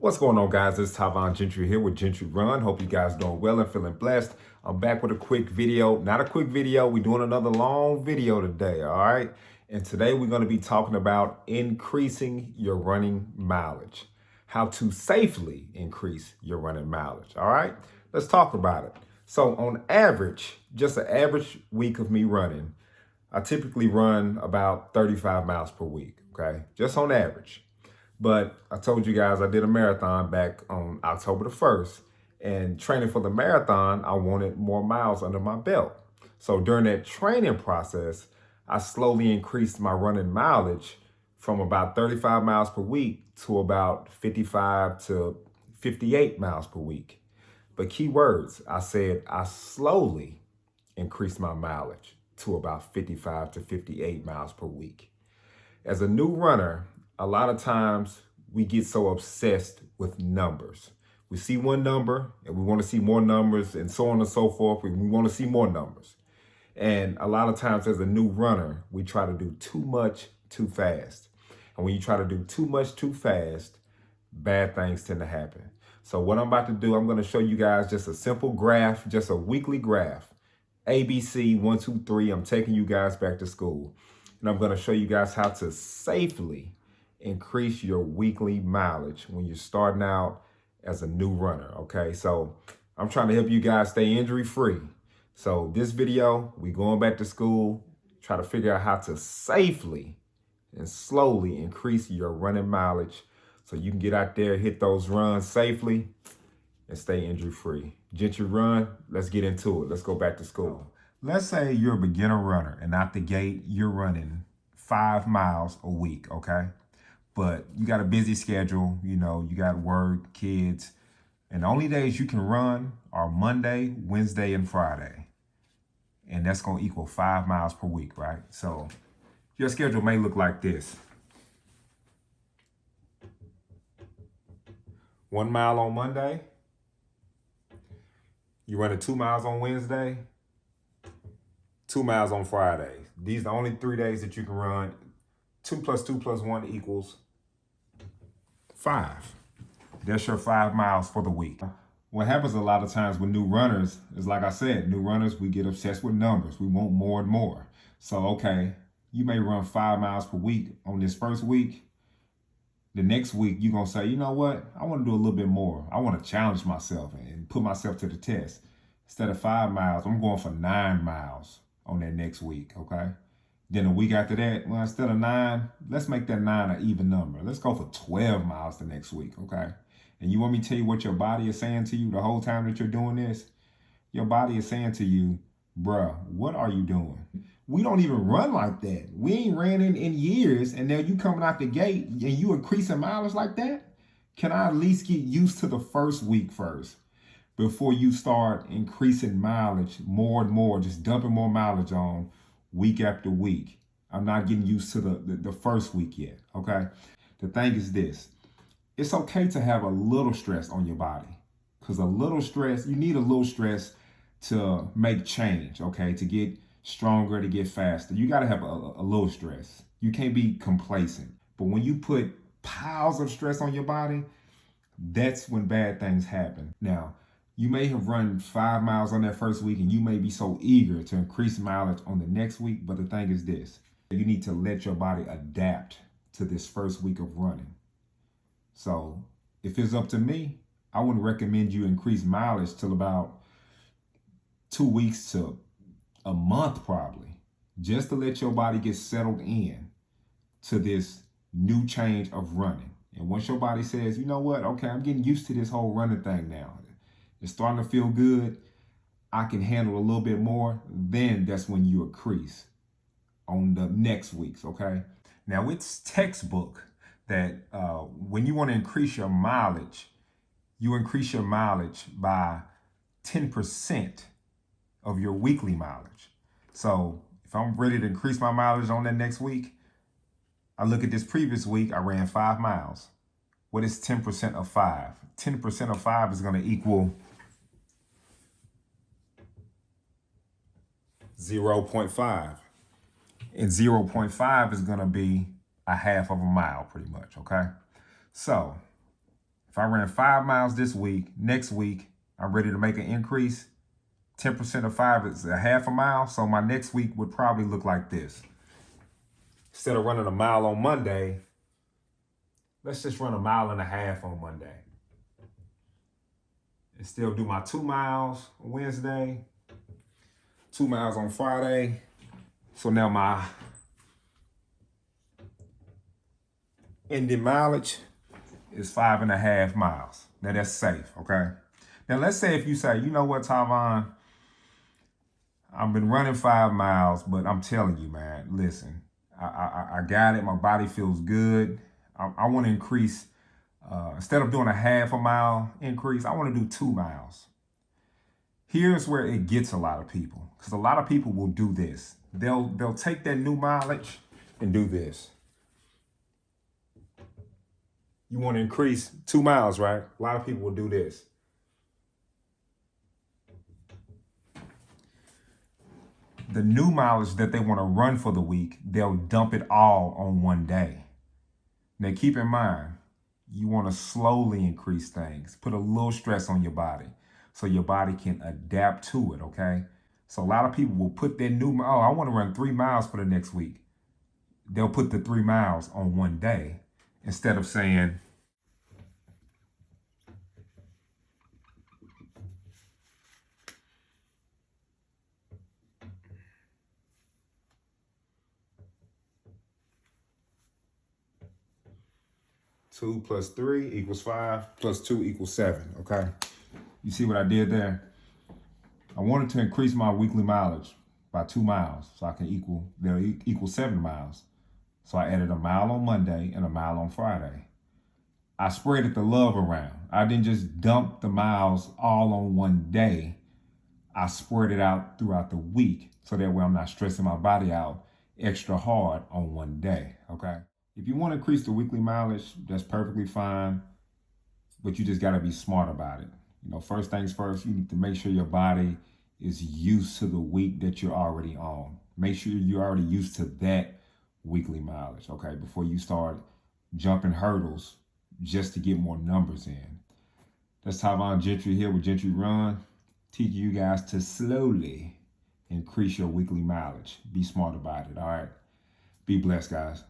What's going on, guys? It's Tavon Gentry here with Gentry Run. Hope you guys doing well and feeling blessed. I'm back with a quick video. Not a quick video. We're doing another long video today, all right? And today we're going to be talking about increasing your running mileage. How to safely increase your running mileage, all right? Let's talk about it. So on average, just an average week of me running, I typically run about 35 miles per week, okay? Just on average. But I told you guys I did a marathon back on October the 1st. And training for the marathon, I wanted more miles under my belt. So during that training process, I slowly increased my running mileage from about 35 miles per week to about 55 to 58 miles per week. But key words, I said I slowly increased my mileage to about 55 to 58 miles per week. As a new runner, a lot of times we get so obsessed with numbers. We see one number and we want to see more numbers and so on and so forth. We want to see more numbers. And a lot of times as a new runner, we try to do too much too fast. And when you try to do too much too fast, bad things tend to happen. So what I'm about to do, I'm going to show you guys just a simple graph, just a weekly graph. ABC 1, 2, 3. I'm taking you guys back to school. And I'm going to show you guys how to safely increase your weekly mileage when you're starting out as a new runner, okay? So I'm trying to help you guys stay injury free. So this video, we going back to school, try to figure out how to safely and slowly increase your running mileage so you can get out there, hit those runs safely and stay injury free. Gentry Run, let's get into it. Let's go back to school. Let's say you're a beginner runner and out the gate, you're running 5 miles a week, okay? But you got a busy schedule, you got work, kids, and the only days you can run are Monday, Wednesday, and Friday. And that's going to equal 5 miles per week, right? So your schedule may look like this. 1 mile on Monday. You're running 2 miles on Wednesday, 2 miles on Friday. These are the only 3 days that you can run. 2 plus 2 plus 1 equals 5. That's your 5 miles for the week. What happens a lot of times with new runners is, like I said, new runners, we get obsessed with numbers. We want more and more. So, okay, you may run 5 miles per week on this first week. The next week, you're going to say, you know what? I want to do a little bit more. I want to challenge myself and put myself to the test. Instead of 5 miles, I'm going for 9 miles on that next week, okay? Then a week after that, well, instead of 9, let's make that 9 an even number. Let's go for 12 miles the next week, okay? And you want me to tell you what your body is saying to you the whole time that you're doing this? Your body is saying to you, bruh, what are you doing? We don't even run like that. We ain't ran in years, and now you coming out the gate and you increasing mileage like that? Can I at least get used to the first week first before you start increasing mileage more and more, just dumping more mileage on week after week? I'm not getting used to the first week yet, okay? The thing is this. It's okay to have a little stress on your body, because a little stress, you need a little stress to make change, okay? To get stronger, to get faster. You got to have a little stress. You can't be complacent. But when you put piles of stress on your body, that's when bad things happen. Now, you may have run 5 miles on that first week and you may be so eager to increase mileage on the next week. But the thing is this, you need to let your body adapt to this first week of running. So if it's up to me, I wouldn't recommend you increase mileage till about 2 weeks to a month probably, just to let your body get settled in to this new change of running. And once your body says, you know what, okay, I'm getting used to this whole running thing now. It's starting to feel good. I can handle a little bit more. Then that's when you increase on the next weeks, okay? Now it's textbook that when you want to increase your mileage, you increase your mileage by 10% of your weekly mileage. So if I'm ready to increase my mileage on that next week, I look at this previous week, I ran 5 miles. What is 10% of 5? 10% of 5 is going to equal 0.5. And 0.5 is going to be a half of a mile pretty much, okay? So If I ran 5 miles this week, next week, I'm ready to make an increase. 10% of 5 is a half a mile. So my next week would probably look like this. Instead of running a mile on Monday, let's just run a mile and a half on Monday. And still do my 2 miles on Wednesday, 2 miles on Friday. So now my ending mileage is 5.5 miles. Now that's safe, okay? Now let's say if you say, you know what, Tavon, I've been running 5 miles, but I'm telling you, man, listen, I got it. My body feels good. I want to increase. Instead of doing a half a mile increase, I want to do 2 miles. Here's where it gets a lot of people, because a lot of people will do this. They'll take that new mileage and do this. You want to increase 2 miles, right? A lot of people will do this. The new mileage that they want to run for the week, they'll dump it all on one day. Now keep in mind, you want to slowly increase things. Put a little stress on your body so your body can adapt to it, okay? So a lot of people will put their I want to run 3 miles for the next week. They'll put the 3 miles on one day instead of saying, two plus 3 equals 5 plus 2 equals 7, okay? You see what I did there? I wanted to increase my weekly mileage by 2 miles so I can equal 7 miles. So I added a mile on Monday and a mile on Friday. I spread the love around. I didn't just dump the miles all on one day. I spread it out throughout the week so that way I'm not stressing my body out extra hard on one day, okay? If you want to increase the weekly mileage, that's perfectly fine, but you just got to be smart about it. You know, first things first, you need to make sure your body is used to the week that you're already on. Make sure you're already used to that weekly mileage, okay, before you start jumping hurdles just to get more numbers in. That's Tavon Gentry here with Gentry Run, teaching you guys to slowly increase your weekly mileage. Be smart about it, all right? Be blessed, guys.